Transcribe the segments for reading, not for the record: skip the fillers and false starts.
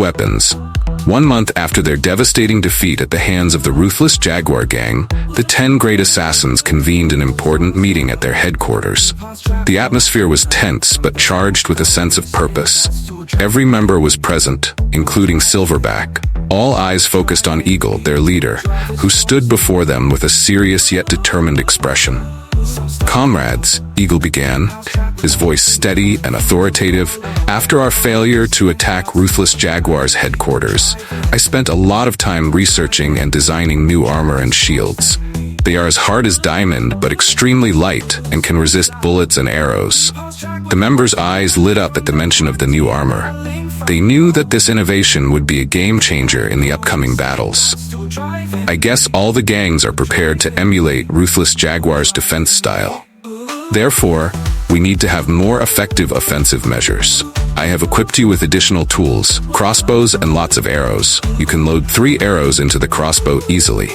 weapons. 1 month after their devastating defeat at the hands of the ruthless Jaguar gang, the 10 great assassins convened an important meeting at their headquarters. The atmosphere was tense but charged with a sense of purpose. Every member was present, including Silverback. All eyes focused on Eagle, their leader, who stood before them with a serious yet determined expression. "Comrades," Eagle began, his voice steady and authoritative, "after our failure to attack ruthless Jaguar's headquarters, I spent a lot of time researching and designing new armor and shields. They are as hard as diamond but extremely light and can resist bullets and arrows." The members' eyes lit up at the mention of the new armor. They knew that this innovation would be a game changer in the upcoming battles. "I guess all the gangs are prepared to emulate ruthless Jaguar's defense style. Therefore, we need to have more effective offensive measures. I have equipped you with additional tools, crossbows and lots of arrows. You can load 3 arrows into the crossbow easily."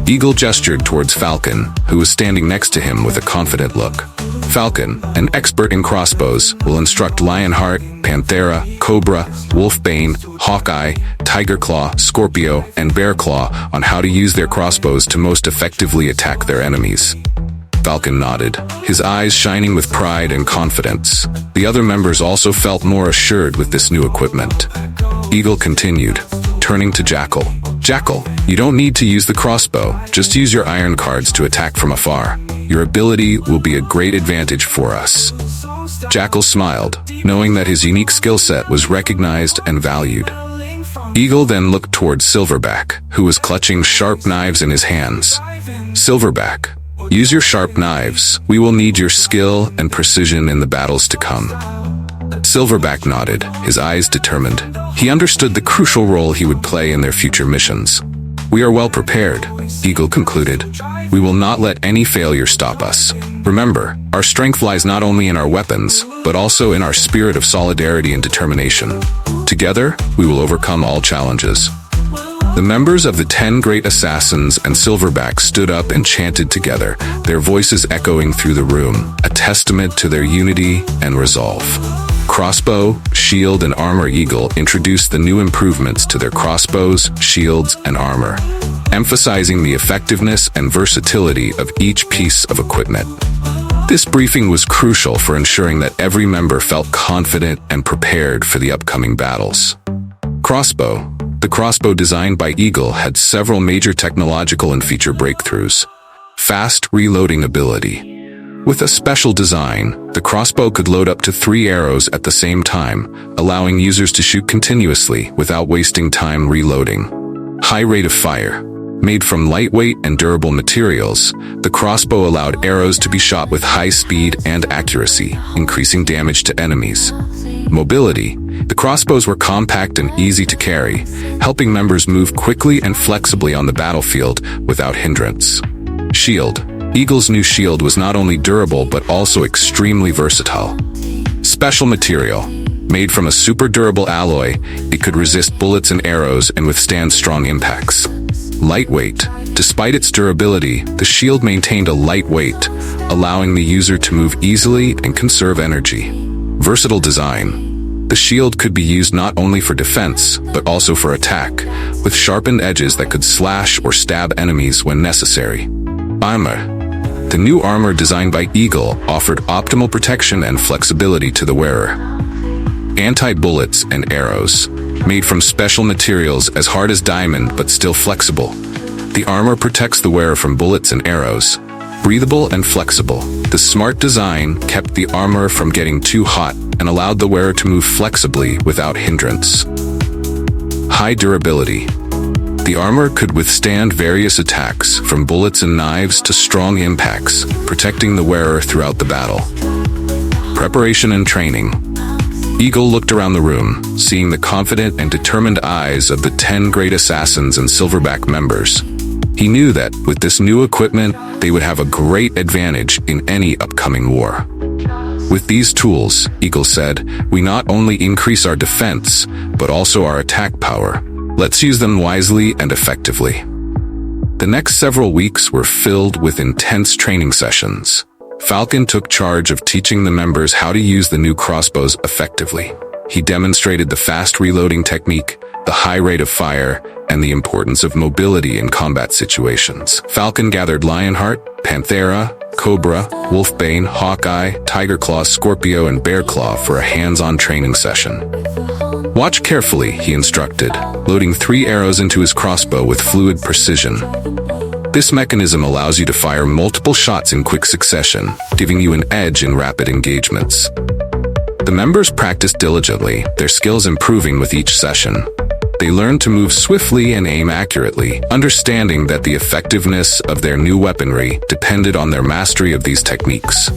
Eagle gestured towards Falcon, who was standing next to him with a confident look. Falcon, an expert in crossbows, will instruct Lionheart, Panthera, Cobra, Wolfbane, Hawkeye, Tigerclaw, Scorpio, and Bearclaw on how to use their crossbows to most effectively attack their enemies. Falcon nodded, his eyes shining with pride and confidence. The other members also felt more assured with this new equipment. Eagle continued, turning to Jackal. "Jackal, you don't need to use the crossbow, just use your iron cards to attack from afar. Your ability will be a great advantage for us." Jackal smiled, knowing that his unique skill set was recognized and valued. Eagle then looked towards Silverback, who was clutching sharp knives in his hands. "Silverback, use your sharp knives. We will need your skill and precision in the battles to come." Silverback nodded, his eyes determined. He understood the crucial role he would play in their future missions. "We are well prepared," Eagle concluded. "We will not let any failure stop us. Remember, our strength lies not only in our weapons, but also in our spirit of solidarity and determination. Together, we will overcome all challenges." The members of the 10 great assassins and Silverback stood up and chanted together, their voices echoing through the room, a testament to their unity and resolve. Crossbow, shield, and armor Eagle introduced the new improvements to their crossbows, shields, and armor, emphasizing the effectiveness and versatility of each piece of equipment. This briefing was crucial for ensuring that every member felt confident and prepared for the upcoming battles. Crossbow. The crossbow designed by Eagle had several major technological and feature breakthroughs. Fast reloading ability. With a special design, the crossbow could load up to 3 arrows at the same time, allowing users to shoot continuously without wasting time reloading. High rate of fire. Made from lightweight and durable materials, the crossbow allowed arrows to be shot with high speed and accuracy, increasing damage to enemies. Mobility. The crossbows were compact and easy to carry, helping members move quickly and flexibly on the battlefield without hindrance. Shield. Eagle's new shield was not only durable but also extremely versatile. Special material. Made from a super durable alloy, it could resist bullets and arrows and withstand strong impacts. Lightweight. Despite its durability, the shield maintained a light weight, allowing the user to move easily and conserve energy. Versatile design. The shield could be used not only for defense, but also for attack, with sharpened edges that could slash or stab enemies when necessary. Armor. The new armor designed by Eagle offered optimal protection and flexibility to the wearer. Anti-bullets and arrows. Made from special materials as hard as diamond but still flexible. The armor protects the wearer from bullets and arrows. Breathable and flexible. The smart design kept the armor from getting too hot and allowed the wearer to move flexibly without hindrance. High durability. The armor could withstand various attacks, from bullets and knives to strong impacts, protecting the wearer throughout the battle. Preparation and training. Eagle looked around the room, seeing the confident and determined eyes of the 10 great assassins and Silverback members. He knew that, with this new equipment, they would have a great advantage in any upcoming war. With these tools, Eagle said, we not only increase our defense, but also our attack power. Let's use them wisely and effectively. The next several weeks were filled with intense training sessions. Falcon took charge of teaching the members how to use the new crossbows effectively. He demonstrated the fast reloading technique, the high rate of fire, and the importance of mobility in combat situations. Falcon gathered Lionheart, Panthera, Cobra, Wolfbane, Hawkeye, Tigerclaw, Scorpio, and Bearclaw for a hands-on training session. Watch carefully, he instructed, loading 3 arrows into his crossbow with fluid precision. This mechanism allows you to fire multiple shots in quick succession, giving you an edge in rapid engagements. The members practiced diligently, their skills improving with each session. They learned to move swiftly and aim accurately, understanding that the effectiveness of their new weaponry depended on their mastery of these techniques.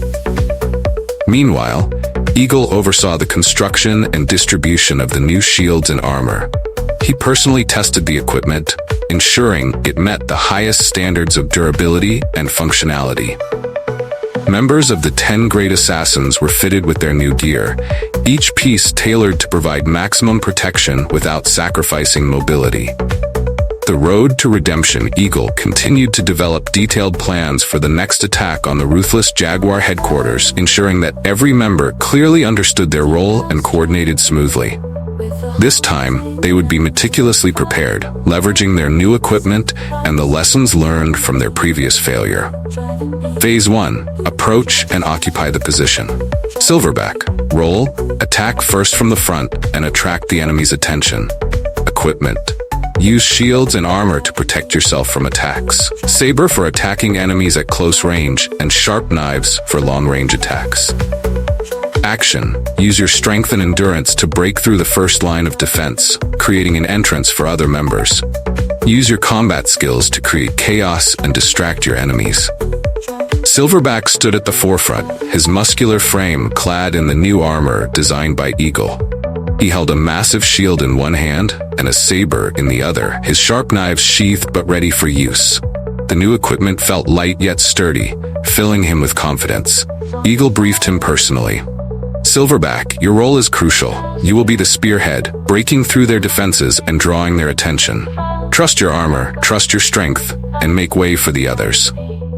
Meanwhile, Eagle oversaw the construction and distribution of the new shields and armor. He personally tested the equipment, ensuring it met the highest standards of durability and functionality. Members of the 10 Great Assassins were fitted with their new gear, each piece tailored to provide maximum protection without sacrificing mobility. The road to redemption, Eagle continued to develop detailed plans for the next attack on the ruthless Jaguar headquarters, ensuring that every member clearly understood their role and coordinated smoothly. This time, they would be meticulously prepared, leveraging their new equipment and the lessons learned from their previous failure. Phase 1. Approach and occupy the position. Silverback. Roll, attack first from the front, and attract the enemy's attention. Equipment. Use shields and armor to protect yourself from attacks. Saber for attacking enemies at close range, and sharp knives for long-range attacks. Action. Use your strength and endurance to break through the first line of defense, creating an entrance for other members. Use your combat skills to create chaos and distract your enemies. Silverback stood at the forefront, his muscular frame clad in the new armor designed by Eagle. He held a massive shield in one hand and a saber in the other, his sharp knives sheathed but ready for use. The new equipment felt light yet sturdy, filling him with confidence. Eagle briefed him personally. Silverback, your role is crucial. You will be the spearhead, breaking through their defenses and drawing their attention. Trust your armor, trust your strength, and make way for the others.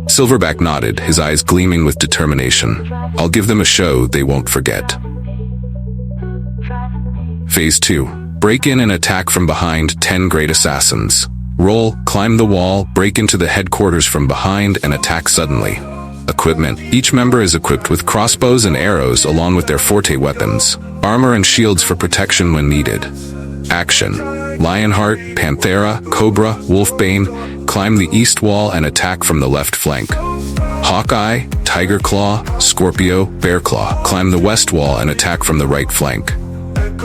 Silverback nodded, his eyes gleaming with determination. I'll give them a show they won't forget. Phase 2. Break in and attack from behind 10 Great Assassins. Roll, climb the wall, break into the headquarters from behind, and attack suddenly. Equipment. Each member is equipped with crossbows and arrows along with their forte weapons, armor and shields for protection when needed. Action. Lionheart, Panthera, Cobra, Wolfbane, climb the east wall and attack from the left flank. Hawkeye, Tigerclaw, Scorpio, Bearclaw, climb the west wall and attack from the right flank.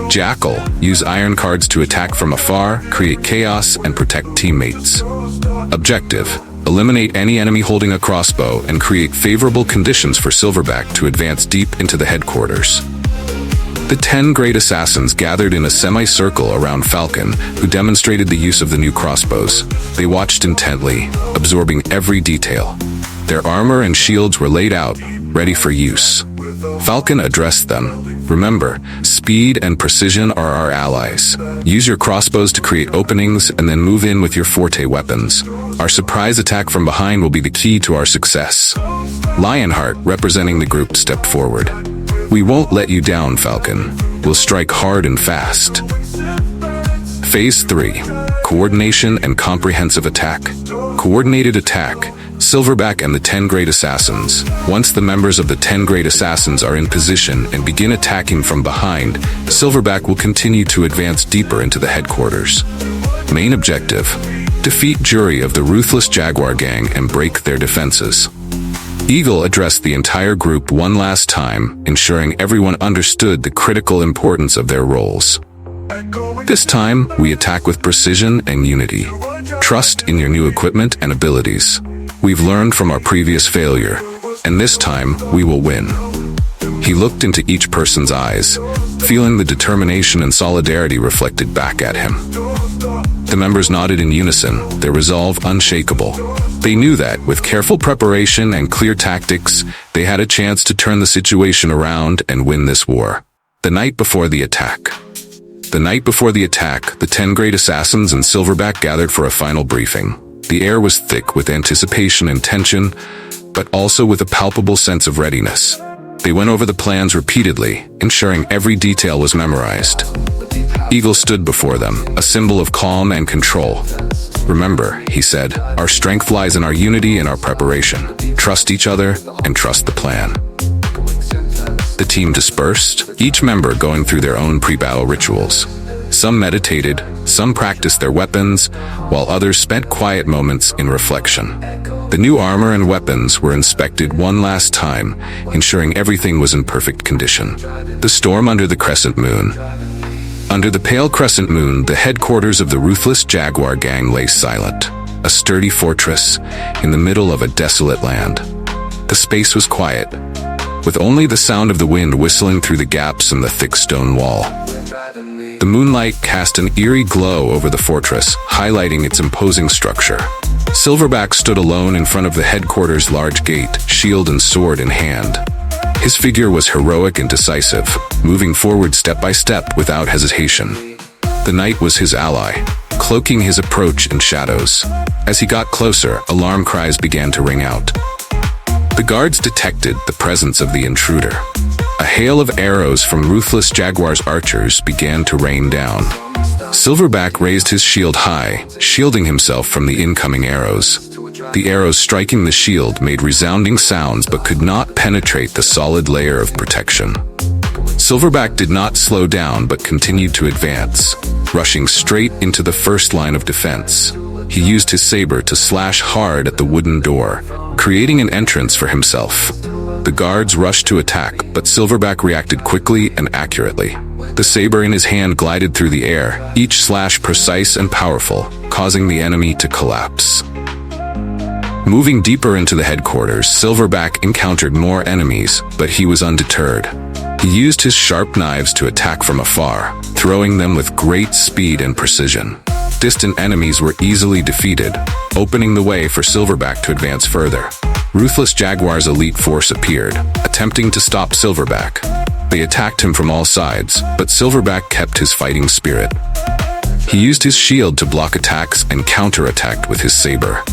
Jackal, use iron cards to attack from afar, create chaos, and protect teammates. Objective. Eliminate any enemy holding a crossbow and create favorable conditions for Silverback to advance deep into the headquarters. The 10 Great Assassins gathered in a semicircle around Falcon, who demonstrated the use of the new crossbows. They watched intently, absorbing every detail. Their armor and shields were laid out, ready for use. Falcon addressed them. Remember, speed and precision are our allies. Use your crossbows to create openings and then move in with your forte weapons. Our surprise attack from behind will be the key to our success. Lionheart, representing the group, stepped forward. We won't let you down, Falcon. We'll strike hard and fast. Phase 3. Coordination and comprehensive attack. Coordinated attack. Silverback and the 10 Great Assassins. Once the members of the 10 Great Assassins are in position and begin attacking from behind, Silverback will continue to advance deeper into the headquarters. Main objective: defeat Jury of the ruthless Jaguar gang and break their defenses. Eagle addressed the entire group one last time, ensuring everyone understood the critical importance of their roles. This time, we attack with precision and unity. Trust in your new equipment and abilities. We've learned from our previous failure, and this time, we will win. He looked into each person's eyes, feeling the determination and solidarity reflected back at him. The members nodded in unison, their resolve unshakable. They knew that, with careful preparation and clear tactics, they had a chance to turn the situation around and win this war. The night before the attack. The 10 Great Assassins and Silverback gathered for a final briefing. The air was thick with anticipation and tension, but also with a palpable sense of readiness. They went over the plans repeatedly, ensuring every detail was memorized. Eagle stood before them, a symbol of calm and control. "Remember," he said, "our strength lies in our unity and our preparation. Trust each other and trust the plan." The team dispersed, each member going through their own pre-battle rituals. Some meditated, some practiced their weapons, while others spent quiet moments in reflection. The new armor and weapons were inspected one last time, ensuring everything was in perfect condition. The storm under the crescent moon. Under the pale crescent moon, the headquarters of the ruthless Jaguar gang lay silent, a sturdy fortress in the middle of a desolate land. The space was quiet, with only the sound of the wind whistling through the gaps in the thick stone wall. The moonlight cast an eerie glow over the fortress, highlighting its imposing structure. Silverback stood alone in front of the headquarters' large gate, shield and sword in hand. His figure was heroic and decisive, moving forward step by step without hesitation. The night was his ally, cloaking his approach in shadows. As he got closer, alarm cries began to ring out. The guards detected the presence of the intruder. A hail of arrows from ruthless Jaguar's archers began to rain down. Silverback raised his shield high, shielding himself from the incoming arrows. The arrows striking the shield made resounding sounds but could not penetrate the solid layer of protection. Silverback did not slow down but continued to advance, rushing straight into the first line of defense. He used his saber to slash hard at the wooden door, creating an entrance for himself. The guards rushed to attack, but Silverback reacted quickly and accurately. The saber in his hand glided through the air, each slash precise and powerful, causing the enemy to collapse. Moving deeper into the headquarters, Silverback encountered more enemies, but he was undeterred. He used his sharp knives to attack from afar, throwing them with great speed and precision. Distant enemies were easily defeated, opening the way for Silverback to advance further. Ruthless Jaguar's elite force appeared, attempting to stop Silverback. They attacked him from all sides, but Silverback kept his fighting spirit. He used his shield to block attacks and counterattacked with his saber.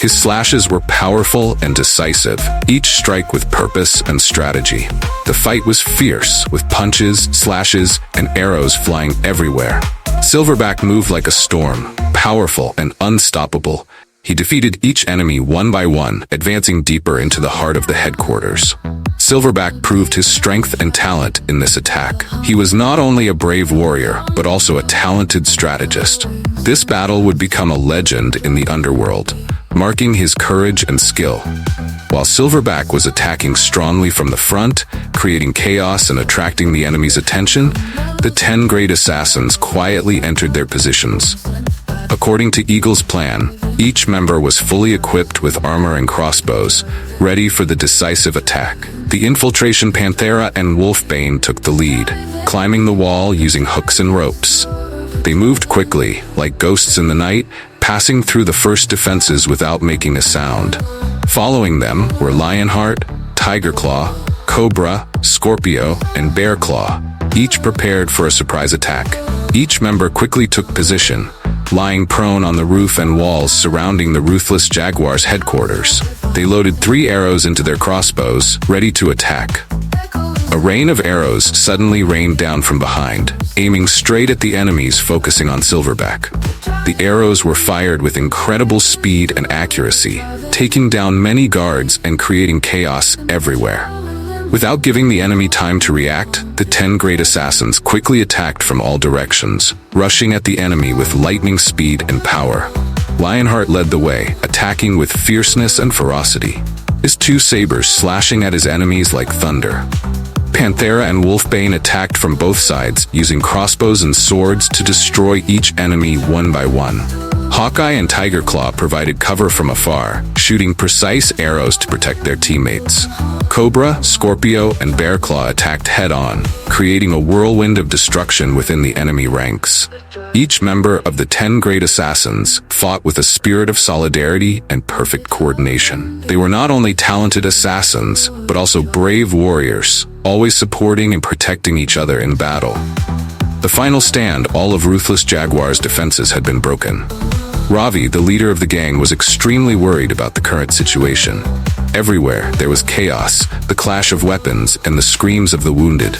His slashes were powerful and decisive, each strike with purpose and strategy. The fight was fierce, with punches, slashes, and arrows flying everywhere. Silverback moved like a storm, powerful and unstoppable. He defeated each enemy one by one, advancing deeper into the heart of the headquarters. Silverback proved his strength and talent in this attack. He was not only a brave warrior, but also a talented strategist. This battle would become a legend in the underworld, marking his courage and skill. While Silverback was attacking strongly from the front, creating chaos and attracting the enemy's attention, the 10 great assassins quietly entered their positions. According to Eagle's plan, each member was fully equipped with armor and crossbows, ready for the decisive attack. The infiltration Panthera and Wolfbane took the lead, climbing the wall using hooks and ropes. They moved quickly, like ghosts in the night, passing through the first defenses without making a sound. Following them were Lionheart, Tigerclaw, Cobra, Scorpio, and Bearclaw, each prepared for a surprise attack. Each member quickly took position, lying prone on the roof and walls surrounding the ruthless Jaguar's headquarters. They loaded 3 arrows into their crossbows, ready to attack. A rain of arrows suddenly rained down from behind, aiming straight at the enemies focusing on Silverback. The arrows were fired with incredible speed and accuracy, taking down many guards and creating chaos everywhere. Without giving the enemy time to react, the 10 great assassins quickly attacked from all directions, rushing at the enemy with lightning speed and power. Lionheart led the way, attacking with fierceness and ferocity, his 2 sabers slashing at his enemies like thunder. Panthera and Wolfbane attacked from both sides, using crossbows and swords to destroy each enemy one by one. Hawkeye and Tigerclaw provided cover from afar, shooting precise arrows to protect their teammates. Cobra, Scorpio, and Bearclaw attacked head-on, creating a whirlwind of destruction within the enemy ranks. Each member of the 10 great assassins fought with a spirit of solidarity and perfect coordination. They were not only talented assassins, but also brave warriors, always supporting and protecting each other in battle. The final stand, all of Ruthless Jaguar's defenses had been broken. Ravi, the leader of the gang, was extremely worried about the current situation. Everywhere, there was chaos, the clash of weapons, and the screams of the wounded.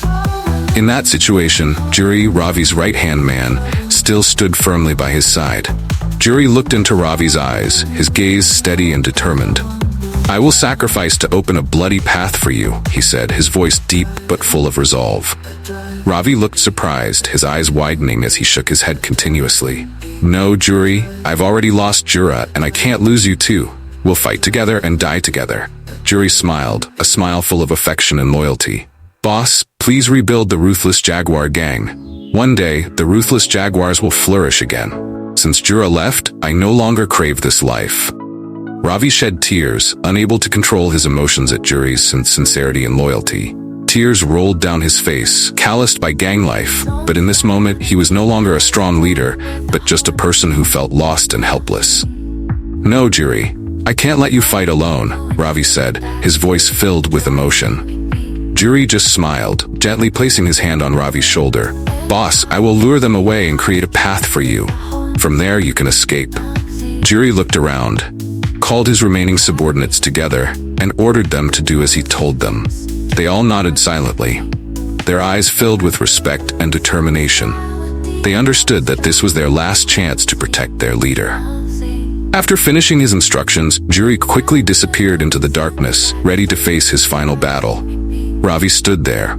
In that situation, Juri, Ravi's right-hand man, still stood firmly by his side. Juri looked into Ravi's eyes, his gaze steady and determined. "I will sacrifice to open a bloody path for you," he said, his voice deep but full of resolve. Ravi looked surprised, his eyes widening as he shook his head continuously. "No, Juri, I've already lost Jura, and I can't lose you too. We'll fight together and die together." Juri smiled, a smile full of affection and loyalty. "Boss, please rebuild the Ruthless Jaguar gang. One day, the Ruthless Jaguars will flourish again. Since Jura left, I no longer crave this life." Ravi shed tears, unable to control his emotions at Juri's sincerity and loyalty. Tears rolled down his face, calloused by gang life, but in this moment he was no longer a strong leader, but just a person who felt lost and helpless. "No, Juri, I can't let you fight alone," Ravi said, his voice filled with emotion. Juri just smiled, gently placing his hand on Ravi's shoulder. "Boss, I will lure them away and create a path for you. From there you can escape." Juri looked around, called his remaining subordinates together, and ordered them to do as he told them. They all nodded silently, their eyes filled with respect and determination. They understood that this was their last chance to protect their leader. After finishing his instructions, Juri quickly disappeared into the darkness, ready to face his final battle. Ravi stood there,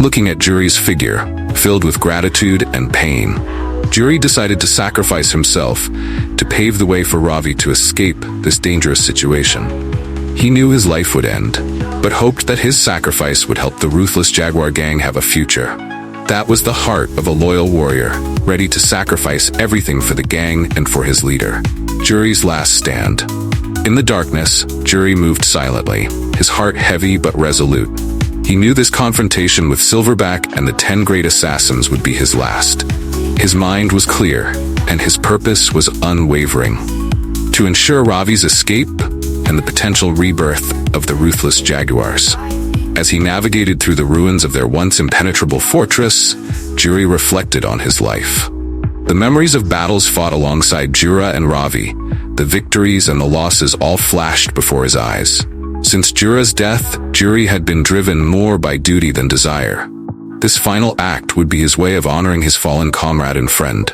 looking at Juri's figure, filled with gratitude and pain. Juri decided to sacrifice himself to pave the way for Ravi to escape this dangerous situation. He knew his life would end, but hoped that his sacrifice would help the Ruthless Jaguar gang have a future. That was the heart of a loyal warrior, ready to sacrifice everything for the gang and for his leader. Juri's last stand. In the darkness, Juri moved silently, his heart heavy but resolute. He knew this confrontation with Silverback and the 10 great assassins would be his last. His mind was clear, and his purpose was unwavering. To ensure Ravi's escape and the potential rebirth of the Ruthless Jaguars. As he navigated through the ruins of their once impenetrable fortress, Juri reflected on his life. The memories of battles fought alongside Jura and Ravi, the victories and the losses all flashed before his eyes. Since Jura's death, Juri had been driven more by duty than desire. This final act would be his way of honoring his fallen comrade and friend.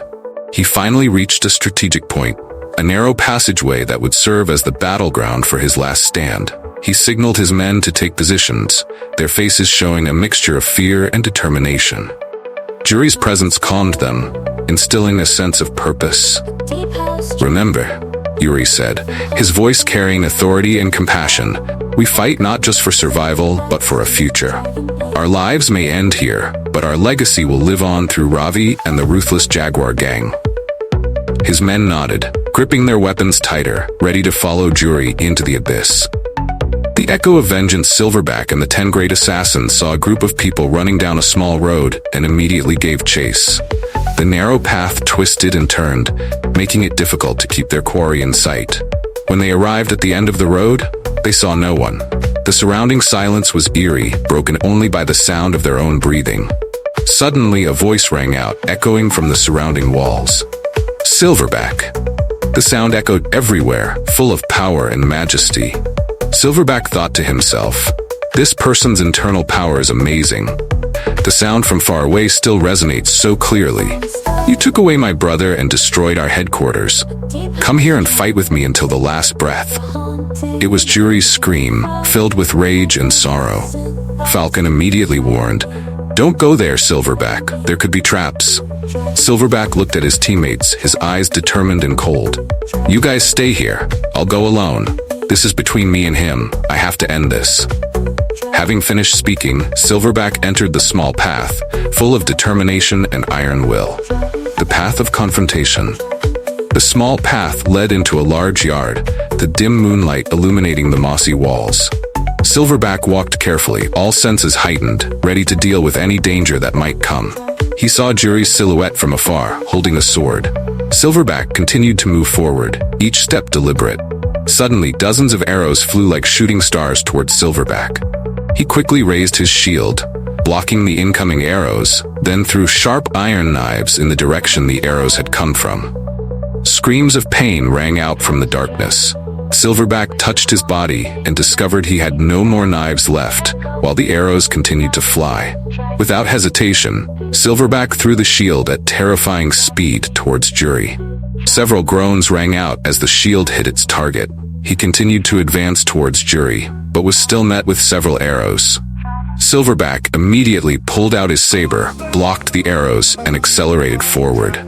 He finally reached a strategic point, a narrow passageway that would serve as the battleground for his last stand. He signaled his men to take positions, their faces showing a mixture of fear and determination. Juri's presence calmed them, instilling a sense of purpose. "Remember," Juri said, his voice carrying authority and compassion, "we fight not just for survival, but for a future. Our lives may end here, but our legacy will live on through Ravi and the Ruthless Jaguar gang." His men nodded, gripping their weapons tighter, ready to follow Juri into the abyss. The echo of vengeance, Silverback and the 10 great assassins saw a group of people running down a small road and immediately gave chase. The narrow path twisted and turned, making it difficult to keep their quarry in sight. When they arrived at the end of the road, they saw no one. The surrounding silence was eerie, broken only by the sound of their own breathing. Suddenly, a voice rang out, echoing from the surrounding walls. "Silverback." The sound echoed everywhere, full of power and majesty. Silverback thought to himself, "This person's internal power is amazing. The sound from far away still resonates so clearly. You took away my brother and destroyed our headquarters. Come here and fight with me until the last breath." It was Juri's scream, filled with rage and sorrow. Falcon immediately warned, "Don't go there, Silverback. There could be traps." Silverback looked at his teammates, his eyes determined and cold. "You guys stay here. I'll go alone. This is between me and him. I have to end this." Having finished speaking, Silverback entered the small path, full of determination and iron will. The path of confrontation. The small path led into a large yard, the dim moonlight illuminating the mossy walls. Silverback walked carefully, all senses heightened, ready to deal with any danger that might come. He saw Juri's silhouette from afar, holding a sword. Silverback continued to move forward, each step deliberate. Suddenly, dozens of arrows flew like shooting stars towards Silverback. He quickly raised his shield, blocking the incoming arrows, then threw sharp iron knives in the direction the arrows had come from. Screams of pain rang out from the darkness. Silverback touched his body and discovered he had no more knives left, while the arrows continued to fly. Without hesitation, Silverback threw the shield at terrifying speed towards Jury. Several groans rang out as the shield hit its target. He continued to advance towards Jury, but was still met with several arrows. Silverback immediately pulled out his saber, blocked the arrows, and accelerated forward.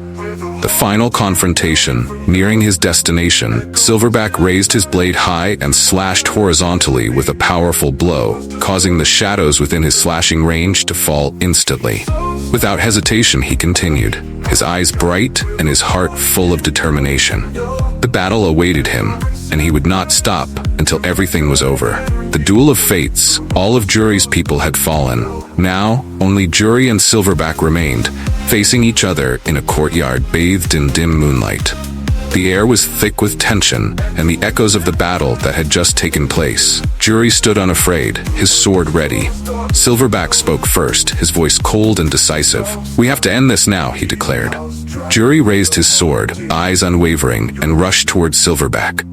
The final confrontation, nearing his destination, Silverback raised his blade high and slashed horizontally with a powerful blow, causing the shadows within his slashing range to fall instantly. Without hesitation, he continued, his eyes bright and his heart full of determination. The battle awaited him, and he would not stop until everything was over. The duel of fates, all of Jury's people had fallen. Now, only Jury and Silverback remained, facing each other in a courtyard bathed in dim moonlight. The air was thick with tension and the echoes of the battle that had just taken place. Jury stood unafraid, his sword ready. Silverback spoke first, his voice cold and decisive. "We have to end this now," he declared. Jury raised his sword, eyes unwavering, and rushed towards Silverback.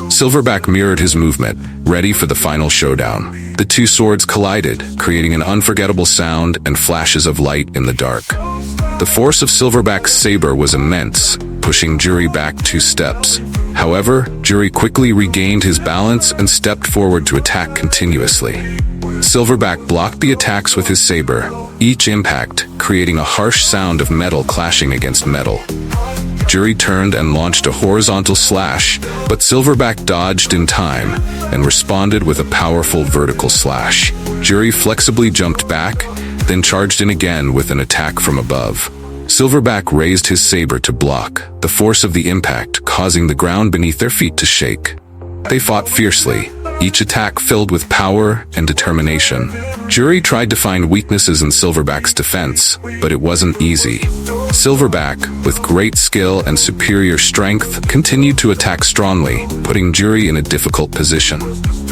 Silverback mirrored his movement, ready for the final showdown. The two swords collided, creating an unforgettable sound and flashes of light in the dark. The force of Silverback's saber was immense, pushing Jury back 2 steps. However, Jury quickly regained his balance and stepped forward to attack continuously. Silverback blocked the attacks with his saber, each impact creating a harsh sound of metal clashing against metal. Jury turned and launched a horizontal slash, but Silverback dodged in time and responded with a powerful vertical slash. Jury flexibly jumped back, then charged in again with an attack from above. Silverback raised his saber to block, the force of the impact causing the ground beneath their feet to shake. They fought fiercely, each attack filled with power and determination. Jury tried to find weaknesses in Silverback's defense, but it wasn't easy. Silverback, with great skill and superior strength, continued to attack strongly, putting Jury in a difficult position.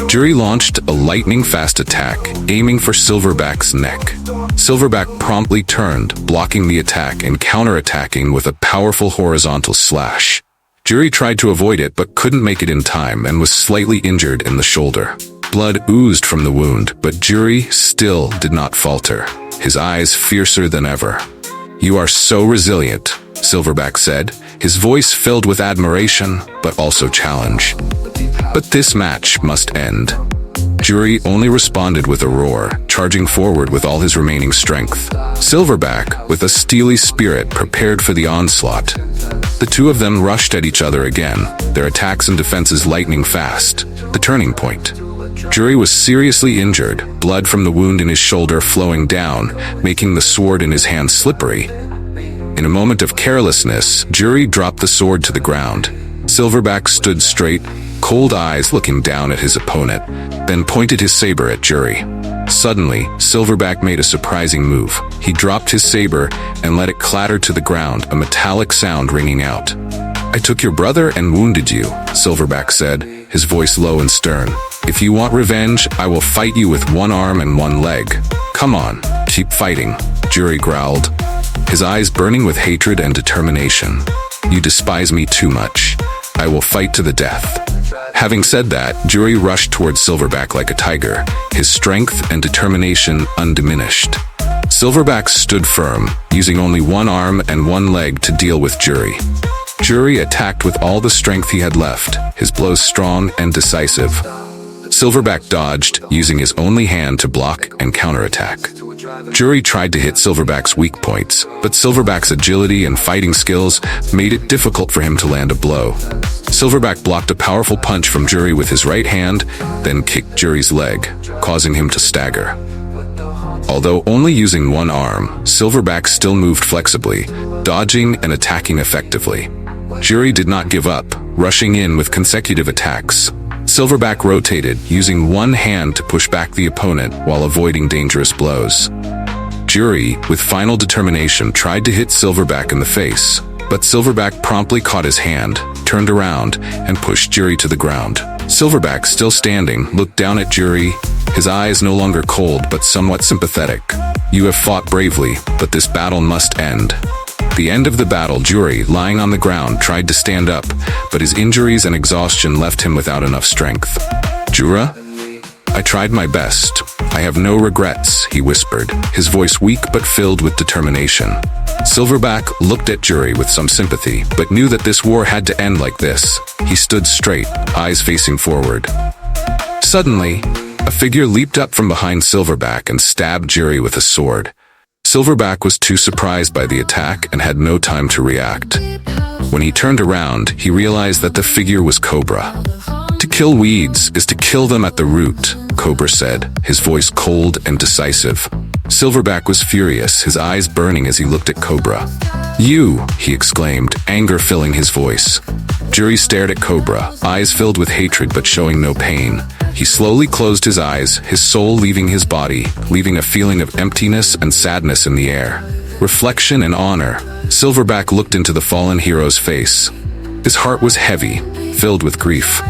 Jury launched a lightning-fast attack, aiming for Silverback's neck. Silverback promptly turned, blocking the attack and counterattacking with a powerful horizontal slash. Jury tried to avoid it but couldn't make it in time and was slightly injured in the shoulder. Blood oozed from the wound, but Jury still did not falter, his eyes fiercer than ever. "You are so resilient," Silverback said, his voice filled with admiration but also challenge. "But this match must end." Jury only responded with a roar, charging forward with all his remaining strength. Silverback, with a steely spirit, prepared for the onslaught. The two of them rushed at each other again, their attacks and defenses lightning fast. The turning point. Jury was seriously injured, blood from the wound in his shoulder flowing down, making the sword in his hand slippery. In a moment of carelessness, Jury dropped the sword to the ground. Silverback stood straight, cold eyes looking down at his opponent, then pointed his saber at Jury. Suddenly, Silverback made a surprising move. He dropped his saber and let it clatter to the ground, a metallic sound ringing out. "I took your brother and wounded you," Silverback said, his voice low and stern. "If you want revenge, I will fight you with one arm and one leg. Come on, keep fighting," Jury growled, his eyes burning with hatred and determination. "You despise me too much. I will fight to the death." Having said that, Jury rushed towards Silverback like a tiger, his strength and determination undiminished. Silverback stood firm, using only one arm and one leg to deal with Jury. Jury attacked with all the strength he had left, his blows strong and decisive. Silverback dodged, using his only hand to block and counterattack. Jury tried to hit Silverback's weak points, but Silverback's agility and fighting skills made it difficult for him to land a blow. Silverback blocked a powerful punch from Jury with his right hand, then kicked Jury's leg, causing him to stagger. Although only using one arm, Silverback still moved flexibly, dodging and attacking effectively. Jury did not give up, rushing in with consecutive attacks. Silverback rotated, using one hand to push back the opponent while avoiding dangerous blows. Jury, with final determination, tried to hit Silverback in the face, but Silverback promptly caught his hand, turned around, and pushed Jury to the ground. Silverback, still standing, looked down at Jury, his eyes no longer cold but somewhat sympathetic. "You have fought bravely, but this battle must end." the end of the battle, Juri, lying on the ground, tried to stand up, but his injuries and exhaustion left him without enough strength. "Jura? I tried my best. I have no regrets," he whispered, his voice weak but filled with determination. Silverback looked at Juri with some sympathy, but knew that this war had to end like this. He stood straight, eyes facing forward. Suddenly, a figure leaped up from behind Silverback and stabbed Juri with a sword. Silverback was too surprised by the attack and had no time to react. When he turned around, he realized that the figure was Cobra. "To kill weeds is to kill them at the root," Cobra said, his voice cold and decisive. Silverback was furious, his eyes burning as he looked at Cobra. "You!" he exclaimed, anger filling his voice. Juri stared at Cobra, eyes filled with hatred but showing no pain. He slowly closed his eyes, his soul leaving his body, leaving a feeling of emptiness and sadness in the air. Reflection and honor. Silverback looked into the fallen hero's face. His heart was heavy, filled with grief.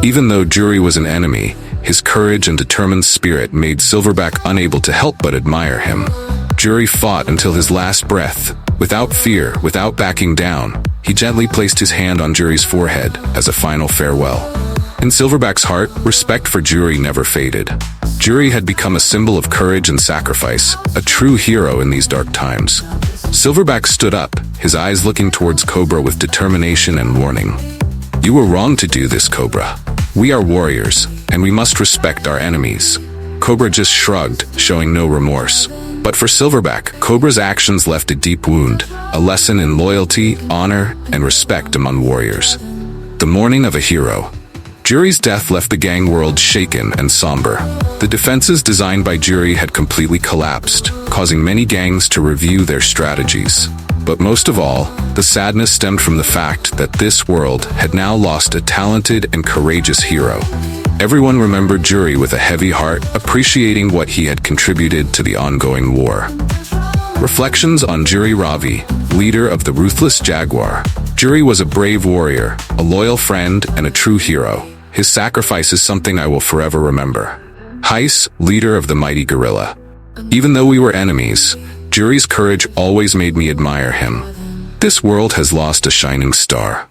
Even though Juri was an enemy, his courage and determined spirit made Silverback unable to help but admire him. Juri fought until his last breath, without fear, without backing down. He gently placed his hand on Juri's forehead as a final farewell. In Silverback's heart, respect for Juri never faded. Juri had become a symbol of courage and sacrifice, a true hero in these dark times. Silverback stood up, his eyes looking towards Cobra with determination and warning. "You were wrong to do this, Cobra. We are warriors, and we must respect our enemies." Cobra just shrugged, showing no remorse. But for Silverback, Cobra's actions left a deep wound, a lesson in loyalty, honor, and respect among warriors. The mourning of a hero. Juri's death left the gang world shaken and somber. The defenses designed by Juri had completely collapsed, causing many gangs to review their strategies. But most of all, the sadness stemmed from the fact that this world had now lost a talented and courageous hero. Everyone remembered Juri with a heavy heart, appreciating what he had contributed to the ongoing war. Reflections on Juri Ravi, leader of the ruthless Jaguar. Juri was a brave warrior, a loyal friend, and a true hero. His sacrifice is something I will forever remember. Heis, leader of the mighty gorilla. Even though we were enemies, Juri's courage always made me admire him. This world has lost a shining star.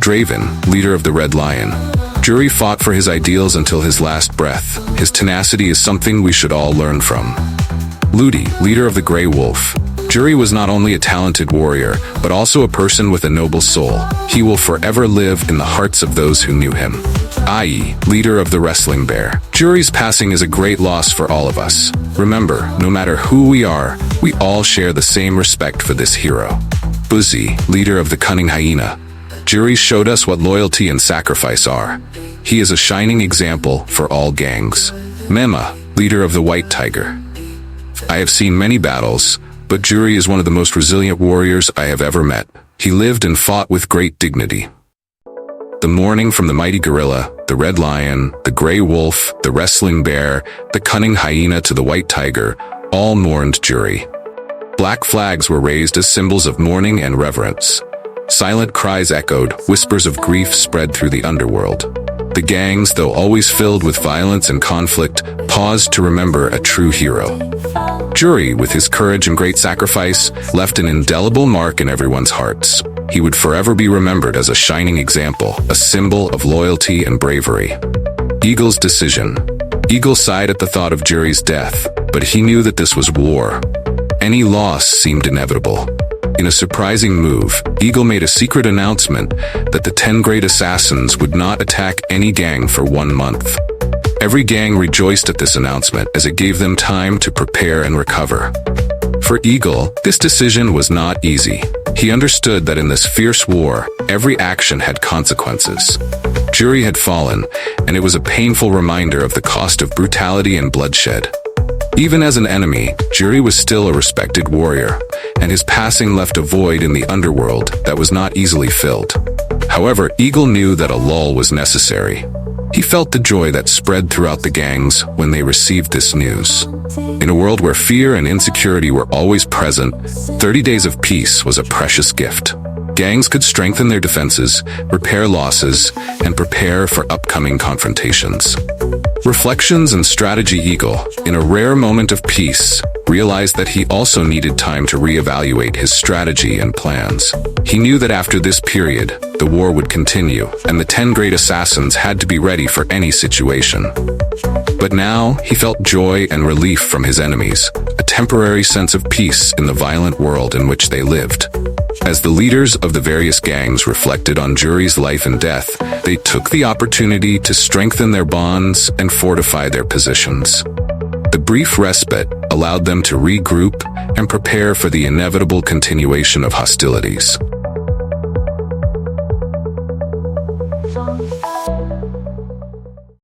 Draven, leader of the Red Lion. Juri fought for his ideals until his last breath. His tenacity is something we should all learn from. Ludi, leader of the Grey Wolf. Juri was not only a talented warrior, but also a person with a noble soul. He will forever live in the hearts of those who knew him. Ai, leader of the Wrestling Bear. Juri's passing is a great loss for all of us. Remember, no matter who we are, we all share the same respect for this hero. Buzi, leader of the Cunning Hyena. Juri showed us what loyalty and sacrifice are. He is a shining example for all gangs. Mema, leader of the White Tiger. I have seen many battles, but Juri is one of the most resilient warriors I have ever met. He lived and fought with great dignity. The mourning from the mighty gorilla, the Red Lion, the Grey Wolf, the Wrestling Bear, the Cunning Hyena to the White Tiger, all mourned Juri. Black flags were raised as symbols of mourning and reverence. Silent cries echoed, whispers of grief spread through the underworld. The gangs, though always filled with violence and conflict, paused to remember a true hero. Juri, with his courage and great sacrifice, left an indelible mark in everyone's hearts. He would forever be remembered as a shining example, a symbol of loyalty and bravery. Eagle's decision. Eagle sighed at the thought of Juri's death, but he knew that this was war. Any loss seemed inevitable. In a surprising move, Eagle made a secret announcement that the 10 great assassins would not attack any gang for 1 month. Every gang rejoiced at this announcement as it gave them time to prepare and recover. For Eagle, this decision was not easy. He understood that in this fierce war, every action had consequences. Juri had fallen, and it was a painful reminder of the cost of brutality and bloodshed. Even as an enemy, Juri was still a respected warrior, and his passing left a void in the underworld that was not easily filled. However, Eagle knew that a lull was necessary. He felt the joy that spread throughout the gangs when they received this news. In a world where fear and insecurity were always present, 30 days of peace was a precious gift. Gangs could strengthen their defenses, repair losses, and prepare for upcoming confrontations. Reflections and strategy. Eagle, in a rare moment of peace, realized that he also needed time to reevaluate his strategy and plans. He knew that after this period, the war would continue, and the 10 great assassins had to be ready for any situation. But now, he felt joy and relief from his enemies, a temporary sense of peace in the violent world in which they lived. As the leaders of the various gangs reflected on Jury's life and death, they took the opportunity to strengthen their bonds and fortify their positions. The brief respite allowed them to regroup and prepare for the inevitable continuation of hostilities.